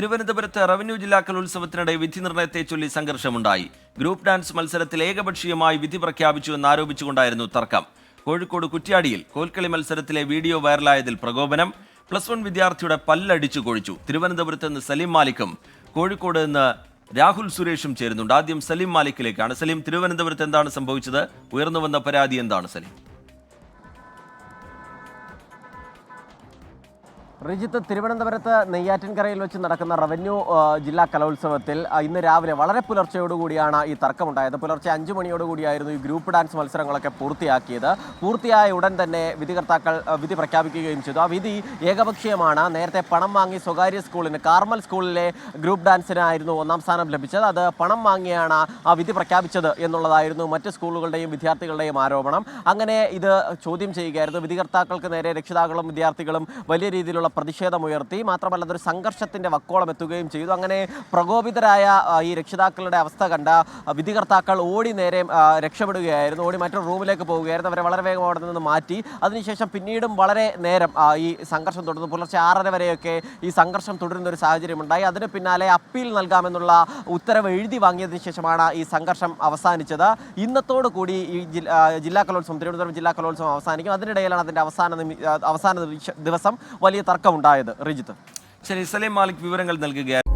തിരുവനന്തപുരത്ത് റവന്യൂ ജില്ലാ കലോത്സവത്തിനിടെ വിധി നിർണയത്തെ ചൊല്ലി സംഘർഷമുണ്ടായി. ഗ്രൂപ്പ് ഡാൻസ് മത്സരത്തിൽ ഏകപക്ഷീയമായി വിധി പ്രഖ്യാപിച്ചുവെന്നാരോപിച്ചുകൊണ്ടായിരുന്നു തർക്കം. കോഴിക്കോട് കുറ്റ്യാടിയിൽ കോൽക്കളി മത്സരത്തിലെ വീഡിയോ വൈറലായതിൽ പ്രകോപനം. +1 വിദ്യാർത്ഥിയുടെ പല്ലടിച്ചു കൊഴിച്ചു. തിരുവനന്തപുരത്ത് നിന്ന് സലീം മാലിക്കും കോഴിക്കോട് നിന്ന് രാഹുൽ സുരേഷും ചേരുന്നുണ്ട്. ആദ്യം സലീം മാലിക്കിലേക്കാണ്. സലീം, തിരുവനന്തപുരത്ത് എന്താണ് സംഭവിച്ചത്? ഉയർന്നു വന്ന പരാതി എന്താണ് സലീം? റിജിത്ത്, തിരുവനന്തപുരത്ത് നെയ്യാറ്റിൻകരയിൽ വെച്ച് നടക്കുന്ന റവന്യൂ ജില്ലാ കലോത്സവത്തിൽ ഇന്ന് രാവിലെ വളരെ പുലർച്ചയോടുകൂടിയാണ് ഈ തർക്കമുണ്ടായത്. പുലർച്ചെ 5 മണിയോടുകൂടിയായിരുന്നു ഈ ഗ്രൂപ്പ് ഡാൻസ് മത്സരങ്ങളൊക്കെ പൂർത്തിയാക്കിയത്. പൂർത്തിയായ ഉടൻ തന്നെ വിധികർത്താക്കൾ വിധി പ്രഖ്യാപിക്കുകയും ചെയ്തു. ആ വിധി ഏകപക്ഷീയമാണ്. നേരത്തെ പണം വാങ്ങി സ്വകാര്യ സ്കൂളിന്, കാർമൽ സ്കൂളിലെ ഗ്രൂപ്പ് ഡാൻസിനായിരുന്നു 1ാം സ്ഥാനം ലഭിച്ചത്. അത് പണം വാങ്ങിയാണ് ആ വിധി പ്രഖ്യാപിച്ചത് എന്നുള്ളതായിരുന്നു മറ്റ് സ്കൂളുകളുടെയും വിദ്യാർത്ഥികളുടെയും ആരോപണം. അങ്ങനെ ഇത് ചോദ്യം ചെയ്യുകയായിരുന്നു. വിധികർത്താക്കൾക്ക് നേരെ രക്ഷിതാക്കളും വിദ്യാർത്ഥികളും വലിയ രീതിയിലുള്ള പ്രതിഷേധമുയർത്തി. മാത്രമല്ല, അതൊരു സംഘർഷത്തിന്റെ വക്കോളം എത്തുകയും ചെയ്തു. അങ്ങനെ പ്രകോപിതരായ ഈ രക്ഷിതാക്കളുടെ അവസ്ഥ കണ്ട വിധികർത്താക്കൾ ഓടി നേരെ രക്ഷപ്പെടുകയായിരുന്നു. ഓടി മറ്റൊരു റൂമിലേക്ക് പോവുകയായിരുന്നു. അവരെ വളരെ വേഗം അവിടെ നിന്ന് മാറ്റി. അതിനുശേഷം പിന്നീടും വളരെ നേരം ഈ സംഘർഷം തുടർന്നു. പുലർച്ചെ 6:30 വരെയൊക്കെ ഈ സംഘർഷം തുടരുന്ന ഒരു സാഹചര്യമുണ്ടായി. അതിന് പിന്നാലെ അപ്പീൽ നൽകാമെന്നുള്ള ഉത്തരവ് എഴുതി വാങ്ങിയതിനു ശേഷമാണ് ഈ സംഘർഷം അവസാനിച്ചത്. ഇന്നത്തോടു കൂടി ഈ ജില്ലാ കലോത്സവം, തിരുവനന്തപുരം ജില്ലാ കലോത്സവം അവസാനിക്കും. അതിനിടയിലാണ് അതിന്റെ അവസാന ദിവസം വലിയ തർക്കമുണ്ടായത്. റിജിത്ത്, ശരി, സലീം മാലിക് വിവരങ്ങൾ നൽകുകയാണ്.